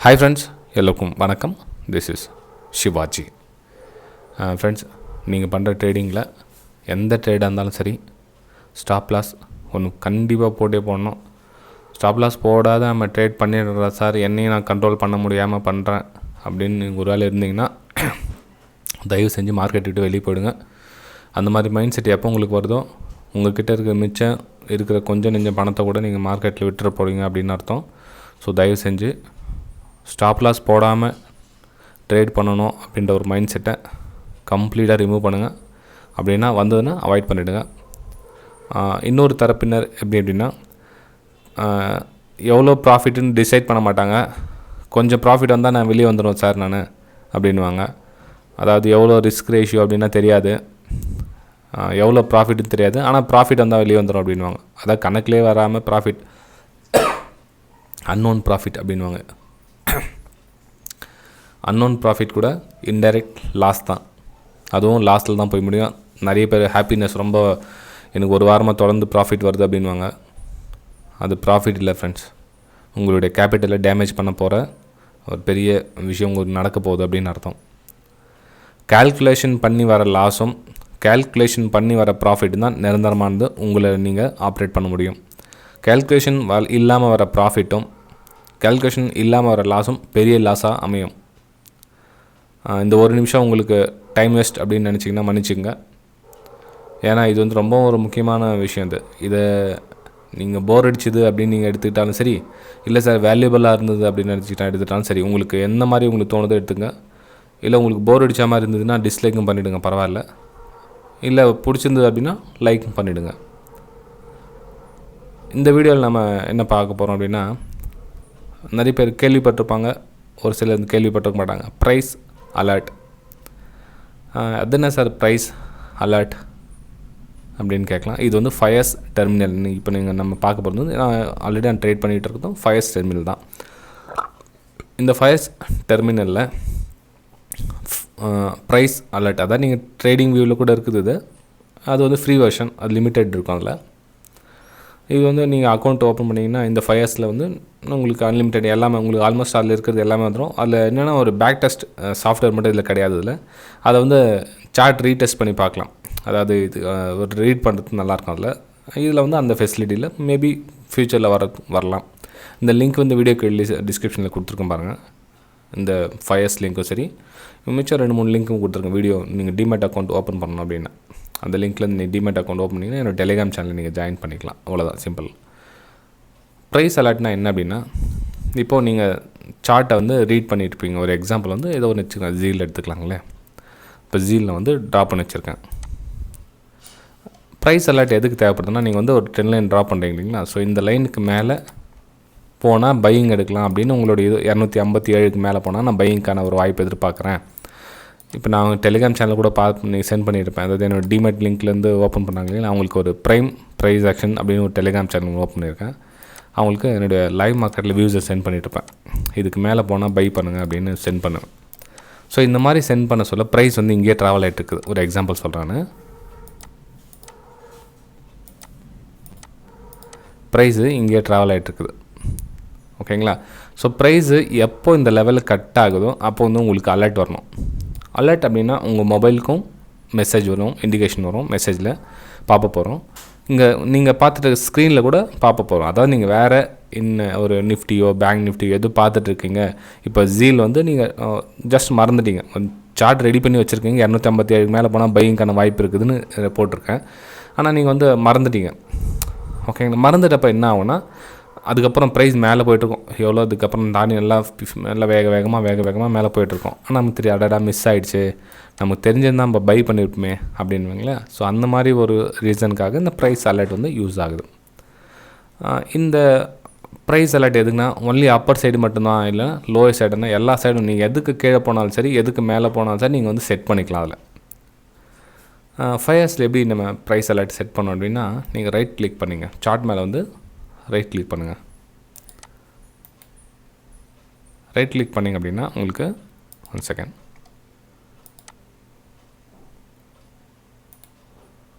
Hi friends, எல்லோருக்கும் வணக்கம். This is Sivaji. Friends, நீங்கள் பண்ணுற ட்ரேடிங்கில் எந்த ட்ரேடாக இருந்தாலும் சரி, ஸ்டாப் லாஸ் ஒன்று கண்டிப்பாக போட்டே போடணும். ஸ்டாப் லாஸ் போடாத நம்ம ட்ரேட் பண்ணிடுறா சார், என்னையும் நான் கண்ட்ரோல் பண்ண முடியாமல் பண்ணுறேன் அப்படின்னு ஒரு வேலை இருந்தீங்கன்னா தயவு செஞ்சு மார்க்கெட் விட்டு வெளியே போயிடுங்க. அந்த மாதிரி மைண்ட் செட் எப்போ உங்களுக்கு வருதோ, உங்கள்கிட்ட இருக்கிற மிச்சம் இருக்கிற கொஞ்சம் நெஞ்சம் பணத்தை கூட நீங்கள் மார்க்கெட்டில் விட்டுற போகிறீங்க அப்படின்னு அர்த்தம். ஸோ தயவு செஞ்சு ஸ்டாப் லாஸ் போடாமல் ட்ரேட் பண்ணணும் அப்படின்ற ஒரு மைண்ட் செட்டை கம்ப்ளீட்டாக ரிமூவ் பண்ணுங்கள். அப்படின்னா வந்ததுன்னா அவாய்ட் பண்ணிவிடுங்க. இன்னொரு தரப்பினர் எப்படின்னா எவ்வளோ ப்ராஃபிட்டுன்னு டிசைட் பண்ண மாட்டாங்க. கொஞ்சம் ப்ராஃபிட் வந்தால் நான் வெளியே வந்துடுவேன் சார் நான் அப்படின்வாங்க. அதாவது எவ்வளோ ரிஸ்க் ரேஷியோ அப்படின்னா தெரியாது, எவ்வளோ ப்ராஃபிட்னு தெரியாது, ஆனால் ப்ராஃபிட் வந்தால் வெளியே வந்துடும் அப்படின்வாங்க. அதாவது கணக்கிலே வராமல் ப்ராஃபிட், அன்னோன் ப்ராஃபிட் அப்படின்வாங்க. அன்னோன் ப்ராஃபிட் கூட இன்டைரக்ட் லாஸ் தான், அதுவும் லாஸ்ட்டில் தான் போய் முடியும். நிறைய பேர் ஹாப்பினஸ், ரொம்ப எனக்கு ஒரு வாரமாக தொடர்ந்து ப்ராஃபிட் வருது அப்படின்வாங்க. அது ப்ராஃபிட் இல்லை ஃப்ரெண்ட்ஸ், உங்களுடைய கேபிட்டலை டேமேஜ் பண்ண போகிற ஒரு பெரிய விஷயம் உங்களுக்கு நடக்க போகுது அப்படின்னு அர்த்தம். கால்குலேஷன் பண்ணி வர லாஸும் கால்குலேஷன் பண்ணி வர ப்ராஃபிட் தான் நிரந்தரமானது, உங்களை நீங்கள் ஆப்ரேட் பண்ண முடியும். கால்குலேஷன் இல்லாமல் வர ப்ராஃபிட்டும் கால்குலேஷன் இல்லாமல் வர லாஸும் பெரிய லாஸாக அமையும். இந்த ஒரு நிமிஷம் உங்களுக்கு டைம் வேஸ்ட் அப்படின்னு நினச்சிங்கன்னா மன்னிச்சுங்க. ஏன்னா இது வந்து ரொம்ப ஒரு முக்கியமான விஷயம். இதை நீங்கள் போர் அடிச்சுது அப்படின்னு நீங்கள் எடுத்துக்கிட்டாலும் சரி, இல்லை சார் வேல்யூபிளாக இருந்தது அப்படின்னு எடுத்துக்கிட்டாலும் சரி, உங்களுக்கு எந்த மாதிரி உங்களுக்கு தோணுதோ எடுத்துங்க. இல்லை உங்களுக்கு போர் அடித்த மாதிரி இருந்ததுன்னா டிஸ்லைக்கும் பண்ணிவிடுங்க, பரவாயில்ல. இல்லை பிடிச்சிருந்தது அப்படின்னா லைக்கும் பண்ணிவிடுங்க. இந்த வீடியோவில் நம்ம என்ன பார்க்க போகிறோம் அப்படின்னா, நிறைய பேர் கேள்விப்பட்டிருப்பாங்க, ஒரு சிலர் கேள்விப்பட்டிருக்க மாட்டாங்க. Price alert. அது என்ன சார் ப்ரைஸ் அலர்ட் அப்படின்னு கேட்கலாம். இது வந்து ஃபயர்ஸ் டெர்மினல். இப்போ நம்ம பார்க்க போகிறது வந்து ஆல்ரெடி நான் ட்ரேட் பண்ணிகிட்டு இருக்கிறதும் ஃபயர்ஸ் டெர்மினல் தான். இந்த ஃபயர்ஸ் டெர்மினலில் ப்ரைஸ் அலர்ட், அதான் நீங்கள் ட்ரேடிங் வியூவில் கூட இருக்குது. அது வந்து ஃப்ரீ வெர்ஷன், அது லிமிட்டட் இருக்கும். அதில் இது வந்து நீங்கள் அக்கௌண்ட் ஓப்பன் பண்ணிங்கன்னா இந்த ஃபயர்ஸில் வந்து உங்களுக்கு அன்லிமிட்டட் எல்லாமே, உங்களுக்கு ஆல்மோஸ்ட் அதில் இருக்கிறது எல்லாமே வந்துடும். அதில் என்னென்னா ஒரு பேக் டெஸ்ட் சாஃப்ட்வேர் மட்டும் இதில் கிடையாது. இதில் அதை வந்து சார்ட் ரீடெஸ்ட் பண்ணி பார்க்கலாம். அதாவது இது ஒரு ரீட் பண்ணுறதுக்கு நல்லாயிருக்கும். இதில் வந்து அந்த ஃபெசிலிட்டியில் மேபி ஃப்யூச்சரில் வரலாம். இந்த லிங்க் வந்து வீடியோக்கு டிஸ்கிரிப்ஷனில் கொடுத்துருக்கேன் பாருங்கள். இந்த ஃபயர்ஸ் லிங்க்கும் சரி, மிச்சம் 2-3 லிங்க்கும் கொடுத்துருக்கேன். வீடியோ நீங்கள் டிமேட் அக்கௌண்ட் ஓப்பன் பண்ணணும் அப்படின்னா அந்த லிங்க்கில் நீங்கள் டிமேட் அக்கௌண்ட் ஓப்பன் பண்ணிங்கன்னா என்னோடய டெலிகிராம் சேனலில் நீங்கள் ஜாயின் பண்ணிக்கலாம். அவ்வளோதான், சிம்பிள். ப்ரைஸ் அலர்ட்னா என்ன அப்படின்னா, இப்போது நீங்கள் சார்ட்டை வந்து ரீட் பண்ணிட்டுருப்பீங்க. ஒரு எக்ஸாம்பிள் வந்து ஏதோ ஒன்று வச்சுக்கோங்க, ஜீல் எடுத்துக்கலாங்களே. இப்போ ஜீலில் வந்து ட்ரா பண்ணி வச்சுருக்கேன். ப்ரைஸ் அலர்ட் எதுக்கு தேவைப்படுதுன்னா, நீங்கள் வந்து ஒரு 10 லைன் ட்ரா பண்ணுறீங்க இல்லைங்களா. ஸோ இந்த லைனுக்கு மேலே போனால் பையிங் எடுக்கலாம் அப்படின்னு உங்களுடைய 257க்கு மேலே போனால் நான் பையிங்க்கான ஒரு வாய்ப்பு எதிர்பார்க்குறேன். இப்போ நான் டெலிகிராம் சேனல் கூட நீங்கள் சென்ட் பண்ணியிருப்பேன். அதாவது என்னோடய டிமெட் லிங்க்லேருந்து ஓப்பன் பண்ணாங்க இல்லையா, அவங்களுக்கு ஒரு Preis-Aktion அப்படின்னு ஒரு டெலிகிராம் சேனல் ஓப்பன் பண்ணியிருக்கேன். அவங்களுக்கு என்னுடைய லைவ் மார்க்கெட்டில் வியூஸை சென்ட் பண்ணியிருப்பேன். இதுக்கு மேலே போனால் பை பண்ணுங்கள் அப்படின்னு சென்ட் பண்ணுவேன். ஸோ இந்த மாதிரி சென்ட் பண்ண சொல்ல ப்ரைஸ் வந்து இங்கேயே ட்ராவல் ஆகிட்டு இருக்குது. ஒரு எக்ஸாம்பிள் சொல்கிறேன்னு, ப்ரைஸு இங்கேயே ட்ராவல் ஆகிட்டுருக்குது. ஓகேங்களா. ஸோ ப்ரைஸு எப்போ இந்த லெவலில் கட் ஆகுதோ அப்போ வந்து உங்களுக்கு அலர்ட் வரணும். அலர்ட் அப்படின்னா உங்கள் மொபைலுக்கும் மெசேஜ் வரும், இண்டிகேஷன் வரும், மெசேஜில் பார்க்க போகிறோம். இங்கே நீங்கள் பார்த்துட்டு ஸ்க்ரீனில் கூட பார்க்க போகிறோம். அதாவது நீங்கள் வேறு ஒரு நிஃப்டியோ பேங்க் நிஃப்டியோ எதுவும் பார்த்துட்ருக்கீங்க. இப்போ ஜீல் வந்து நீங்கள் ஜஸ்ட் மறந்துட்டீங்க, சார்ட் ரெடி பண்ணி வச்சுருக்கீங்க, 257க்கு மேலே போனால் பையிங்க்கான வாய்ப்பு இருக்குதுன்னு போட்டிருக்கேன். ஆனால் நீங்கள் வந்து மறந்துட்டீங்க. ஓகேங்களா. மறந்துட்டப்போ என்ன ஆகும்னா, அதுக்கப்புறம் ப்ரைஸ் மேலே போய்ட்டுருக்கோம். எவ்வளோ அதுக்கப்புறம் தாண்டி நல்லா வேக வேகமாக மேலே போய்ட்டுருக்கோம். ஆனால் நமக்கு தெரியும், அடடா மிஸ் ஆகிடுச்சு, நமக்கு தெரிஞ்சிருந்தால் நம்ம பை பண்ணியிருப்போமே அப்படின்வீங்களே. ஸோ அந்த மாதிரி ஒரு ரீசனுக்காக இந்த ப்ரைஸ் அலர்ட் வந்து யூஸ் ஆகுது. இந்த ப்ரைஸ் அலர்ட் எதுக்குன்னா ஒன்லி அப்பர் சைடு மட்டும்தான், இல்லை லோயர் சைடுனா எல்லா சைடும் நீங்கள் எதுக்கு கீழே போனாலும் சரி, எதுக்கு மேலே போனாலும் சரி நீங்கள் வந்து செட் பண்ணிக்கலாம். அதில் ஃபயர்ஸில் எப்படி நம்ம ப்ரைஸ் அலர்ட் செட் பண்ணோம் அப்படின்னா, நீங்கள் ரைட் கிளிக் பண்ணிங்க, சார்ட் மேலே வந்து ரைட் கிளிக் பண்ணுங்கள். ரைட் கிளிக் பண்ணிங்க அப்படின்னா உங்களுக்கு 1 செகண்ட்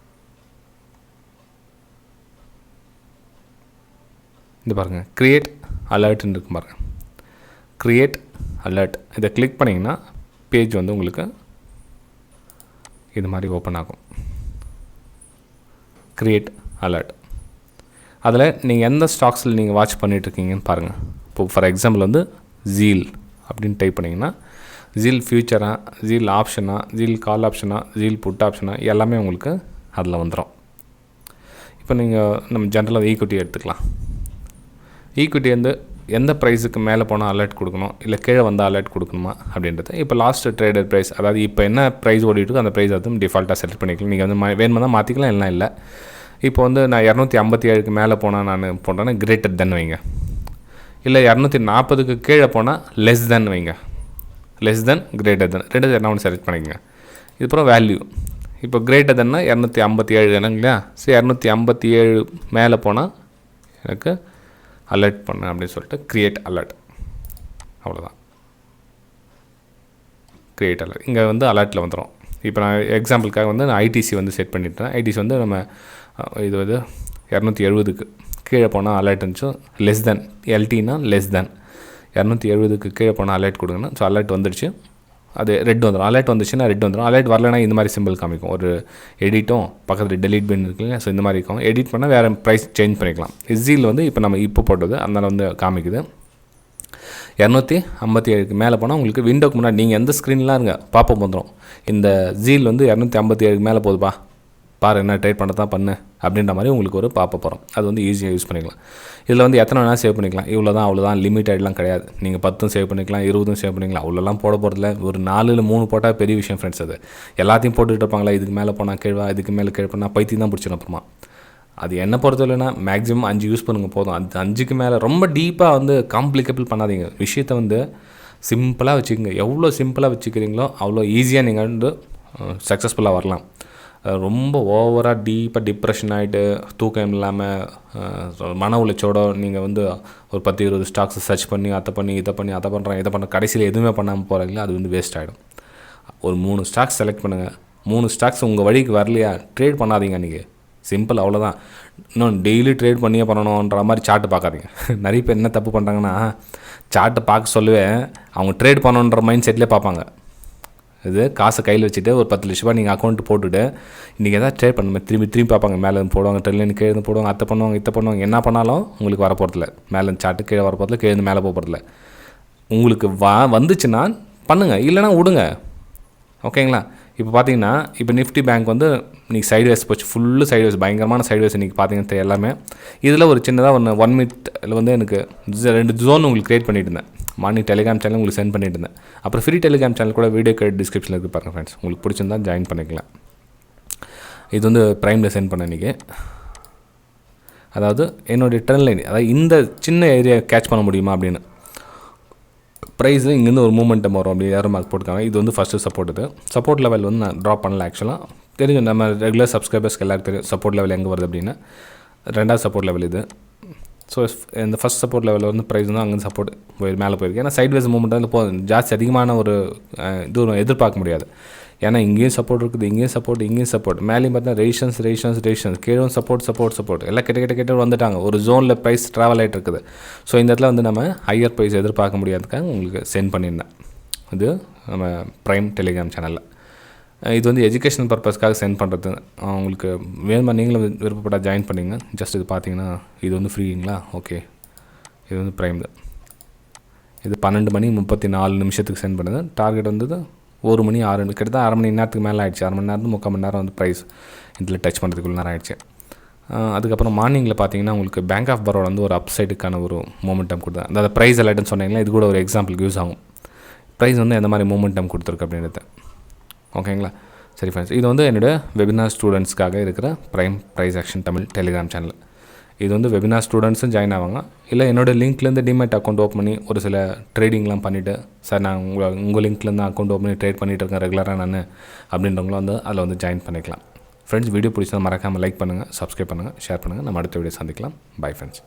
இந்த பாருங்கள், க்ரியேட் அலர்ட்னு இருக்கும் பாருங்கள். Create alert. இதை கிளிக் பண்ணிங்கன்னா பேஜ் வந்து உங்களுக்கு இது மாதிரி ஓப்பன் ஆகும். Create alert. அதில் நீங்கள் எந்த ஸ்டாக்ஸில் நீங்கள் வாட்ச் பண்ணிகிட்ருக்கீங்கன்னு பாருங்கள். இப்போ ஃபார் எக்ஸாம்பிள் வந்து ஜீல் அப்படின்னு டைப் பண்ணிங்கன்னா ஜீல் ஃபியூச்சரா, ஜீல் ஆப்ஷனா, ஜீல் கால் ஆப்ஷனா, ஜீல் புட் ஆப்ஷனா எல்லாமே உங்களுக்கு அதில் வந்துடும். இப்போ நீங்கள் நம்ம ஜென்ரலாக ஈக்விட்டி எடுத்துக்கலாம். ஈக்விட்டி வந்து எந்த ப்ரைஸுக்கு மேலே போனால் அலர்ட் கொடுக்கணும், இல்லை கீழே வந்தால் அலர்ட் கொடுக்கணுமா அப்படின்றது. இப்போ லாஸ்ட் ட்ரேடட் ப்ரைஸ், அதாவது இப்போ என்ன ப்ரைஸ் ஓடிட்டுருக்கோ அந்த ப்ரைஸ் வந்து டிஃபால்ட்டாக செலக்ட் பண்ணிக்கலாம். நீங்கள் வந்து வேணுமா தான் மாற்றிக்கலாம், இல்லைனா இல்லை. இப்போ வந்து நான் 257க்கு மேலே போனால் நான் போட்டேன்னா கிரேட்டர் தென் வைங்க, இல்லை 240க்கு கீழே போனால் லெஸ் தென் வைங்க. லெஸ் தென், கிரேட்டர் தென், ரெண்டு என்ன ஒன்று செலக்ட் பண்ணிக்கங்க. இதுக்கப்புறம் வேல்யூ. இப்போ கிரேட்டர் தென்னா 257 இல்லைங்களா? சரி, 257 மேலே போனால் எனக்கு அலர்ட் பண்ணு அப்படின்னு சொல்லிட்டு க்ரியேட் அலர்ட். அவ்வளோதான், க்ரியேட் அலர்ட். இங்கே வந்து அலர்ட்டில் வந்துடும். இப்போ நான் எக்ஸாம்பிளுக்காக வந்து நான் ஐடிசி வந்து செட் பண்ணிட்டேன். ஐடிசி வந்து நம்ம இது வந்து 270க்கு கீழே போனால் அலர்ட் இருந்துச்சு. லெஸ் தென், எல்டினா லெஸ் தென், 270க்கு கீழே போனால் அலர்ட் கொடுங்கன்னு. ஸோ அலர்ட் வந்துடுச்சு. அது ரெட் வந்துடும். அலர்ட் வந்துச்சுன்னா ரெட் வந்துடும். அலர்ட் வரலைன்னா இந்த மாதிரி சிம்பிள் காமிக்கும். ஒரு எடிட்டும் பக்கத்தில் டெலீட் பண்ணி இருக்குல்ல, ஸோ இந்த மாதிரி இருக்கும். எடிட் பண்ணால் வேறு ப்ரைஸ் சேஞ்ச் பண்ணிக்கலாம். இஸியில் வந்து இப்போ நம்ம இப்போ போட்டது அதனால் வந்து காமிக்குது. 257க்கு மேலே போனால் உங்களுக்கு விண்டோக்கு முன்னாடி நீங்கள் எந்த ஸ்க்ரீன்லாம் இருங்க பாப்பப் வந்துடும். இந்த ஜீல் வந்து 257க்கு மேலே போகுதுப்பா, பாரு என்ன ட்ரேட் பண்ண தான் பண்ணு அப்படின்ற மாதிரி உங்களுக்கு ஒரு பாப்பப் வரும். அது வந்து ஈஸியாக யூஸ் பண்ணிக்கலாம். இதில் வந்து எத்தனை வேணால் சேவ் பண்ணிக்கலாம். இவ்வளோ தான் அவ்வளோதான் லிமிட்டட்லாம் கிடையாது. நீங்கள் 10 சேவ் பண்ணிக்கலாம், 20 சேவ் பண்ணிக்கலாம். அவ்வளோலாம் போட போகிறதில்ல. ஒரு 4 இல்லை 3 போட்டால் பெரிய விஷயம் ஃப்ரெண்ட்ஸ். அது எல்லாத்தையும் போட்டுக்கிட்டு இருப்பாங்களா, இதுக்கு மேலே போனால் கீழே, இதுக்கு மேலே கீழே பண்ணால் பைத்தியம் தான் பிடிச்சிடும் அப்புறமா. அது என்ன பொறுத்தவரைனா மேக்ஸிமம் 5 யூஸ் பண்ணுங்கள் போதும். அது 5க்கு மேலே ரொம்ப டீப்பாக வந்து காம்ப்ளிகேபிள் பண்ணாதீங்க. விஷயத்தை வந்து சிம்பிளாக வச்சுக்கோங்க. எவ்வளோ சிம்பிளாக வச்சுக்கிறீங்களோ அவ்வளோ ஈஸியாக நீங்கள் வந்து சக்ஸஸ்ஃபுல்லாக வரலாம். ரொம்ப ஓவராக டீப்பாக டிப்ரெஷன் ஆகிட்டு தூக்கம் இல்லாமல் மன உளைச்சோட நீங்கள் வந்து ஒரு 10-20 ஸ்டாக்ஸை சர்ச் பண்ணி அதை பண்ணி இதை பண்ணி அதை பண்ணுறேன் இதை பண்ணுற கடைசியில் எதுவுமே பண்ணாமல் போகிறீங்களா, அது வந்து வேஸ்ட் ஆகிடும். ஒரு 3 ஸ்டாக்ஸ் செலக்ட் பண்ணுங்கள். 3 ஸ்டாக்ஸ் உங்கள் வழிக்கு வரலையா, ட்ரேட் பண்ணாதீங்க. நீங்கள் சிம்பிள், அவ்வளோதான். இன்னும் டெய்லி ட்ரேட் பண்ணியே பண்ணணுன்ற மாதிரி சார்ட்டு பார்க்காதீங்க. நிறைய பேர் என்ன தப்பு பண்ணுறாங்கன்னா, சார்ட்டை பார்க்க சொல்லவே அவங்க ட்ரேட் பண்ணணுன்ற மைண்ட் செட்லேயே பார்ப்பாங்க. இது காசை கையில் வச்சுட்டு ஒரு 10 லட்ச ரூபா நீங்கள் அக்கௌண்ட்டு போட்டுவிட்டு இன்றைக்கி எதாவது ட்ரேட் பண்ணுமே திரும்பி பார்ப்பாங்க. மேலே போடுவாங்க, ட்ரெயின்லேருந்து கீழே போடுவாங்க, அதை பண்ணுவாங்க, இதை பண்ணுவாங்க. என்ன பண்ணாலும் உங்களுக்கு வரப்போகிறதில்ல. மேலே சார்ட்டு கீழே வரப்போகிறதில்ல, கீழே மேலே போகிறதில்ல. உங்களுக்கு வந்துச்சுன்னா பண்ணுங்கள், இல்லைனா விடுங்க. ஓகேங்களா? இப்போ பார்த்தீங்கன்னா இப்போ நிஃப்டி பேங்க் வந்து இன்றைக்கி சைட்வேஸ் போச்சு. ஃபுல்லு சைட்வேஸ், பயங்கரமான சைட்வேஸ் இன்றைக்கி பார்த்தீங்கன்னா எல்லாமே. இதில் ஒரு சின்னதாக 1 மினிட்டில் வந்து எனக்கு 2 ஜோன் உங்களுக்கு க்ரியேட் பண்ணிட்டு இருந்தேன். மார்னிங் டெலிகிராம் சேனல் உங்களுக்கு சென்ட் பண்ணிட்டு இருந்தேன். அப்புறம் ஃப்ரீ டெலிகிராம் சேனல் கூட வீடியோ கிரெடிட் டிஸ்கிரிப்ஷனில் இருக்குது பாருங்கள் ஃப்ரெண்ட்ஸ். உங்களுக்கு பிடிச்சிருந்தா ஜாயின் பண்ணிக்கலாம். இது வந்து ப்ரைமில் சென்ட் பண்ண இன்றைக்கி. அதாவது என்னுடைய ட்ரெண்ட் லைன், அதாவது இந்த சின்ன ஏரியா கேட்ச் பண்ண முடியுமா அப்படின்னு. ப்ரைஸு இங்கேருந்து ஒரு மூமெண்டம் வரும் அப்படி யாரும் மார்க் போட்டுருக்காங்க. இது வந்து ஃபஸ்ட்டு சப்போர்ட் லெவல் வந்து நான் ட்ராப் பண்ணல. ஆக்சுவலாக தெரியும், நம்ம ரெகுலர் சப்ஸ்கிரைபர்ஸ்க்கு எல்லாருக்கும் தெரியும் சப்போர்ட் லெவல் எங்கே வருது அப்படின்னு. 2வது சப்போர்ட் லெவல் இது. ஸோ இந்த ஃபஸ்ட் சப்போர்ட் லெவலில் வந்து ப்ரைஸ் வந்து அங்கேருந்து சப்போர்ட் மேலே போயிருக்கு. ஏன்னா சைட்வேஸ் மூமெண்ட் வந்து போதும், ஜாஸ்தி அதிகமான ஒரு இது எதிர்பார்க்க முடியாது. ஏன்னா இங்கேயும் சப்போர்ட் இருக்குது, இங்கேயும் சப்போர்ட், மேலேயும் பார்த்தா ரேஷன்ஸ் கீழும் சப்போர்ட் எல்லாம் கிட்ட வந்துட்டாங்க. ஒரு ஜோனில் ப்ரைஸ் ட்ராவல் ஆகிட்டு இருக்குது. ஸோ இந்த இடத்துல வந்து நம்ம ஹையர் ப்ரைஸ் எதிர்பார்க்க முடியாதுக்காக உங்களுக்கு சென்ட் பண்ணியிருந்தேன். இது நம்ம ப்ரைம் டெலிகிராம் சேனலில். இது வந்து எஜுகேஷனல் பர்பஸ்க்காக சென்ட் பண்ணுறது. உங்களுக்கு வேணுமா நீங்களும் விருப்பப்பட்டால் ஜாயின் பண்ணிங்க. ஜஸ்ட் இது பார்த்தீங்கன்னா இது வந்து ஃப்ரீங்களா? ஓகே, இது வந்து ப்ரைம் தான். இது 12:34 சென்ட் பண்ணுது. டார்கெட் வந்தது 1 மணி 6 கிட்டத்தட்ட அரை மணி நேரத்துக்கு மேலே ஆகிடுச்சு. அரை மணி நேரத்துக்கு 3/4 மணி நேரம் வந்து ப்ரைஸ் இதில் டச் பண்ணுறதுக்குள்ள நேரம் ஆகிடுச்சு. அதுக்கப்புறம் மார்னிங்கில் பார்த்தீங்கன்னா உங்களுக்கு பேங்க் ஆஃப் பரோடா வந்து ஒரு அப்சைடுக்கான ஒரு மூமெண்டம் கொடுத்தேன். அதாவது ப்ரைஸ் அலர்ட்னு சொன்னீங்களா, இது கூட ஒரு எக்ஸாம்பிளுக்கு யூஸ் ஆகும். ப்ரைஸ் வந்து எந்த மாதிரி மூமெண்டம் கொடுத்துருக்கு அப்படின்றது. ஓகேங்களா? சரி ஃப்ரெண்ட்ஸ், இது வந்து என்னோடய வெபினார் ஸ்டூடெண்ட்ஸ்க்காக இருக்கிற Preis-Aktion தமிழ் டெலிகிராம் சேனல். இது வந்து வெபினார் ஸ்டூடெண்ட்ஸும் ஜாயின் ஆவாங்க. இல்லை என்னோடய லிங்க்லேருந்து டிமேட் அக்கௌண்ட் ஓப்பன் பண்ணி ஒரு சில ட்ரேடிங்லாம் பண்ணிவிட்டு, சார் நான் உங்கள் லிங்க்லேருந்து அக்கௌண்ட் ஓப்பன் பண்ணி ட்ரேட் பண்ணிகிட்டு இருக்கேன் ரெகுலராக நான் அப்படின்றவங்களும் வந்து அதில் வந்து ஜாயின் பண்ணிக்கலாம். ஃப்ரெண்ட்ஸ், வீடியோ பிடிச்சதை மறக்காமல் லைக் பண்ணுங்கள், சப்ஸ்கிரைப் பண்ணுங்கள், ஷேர் பண்ணுங்கள். நம்ம அடுத்த வீடியோ சந்திக்கலாம். Bye friends.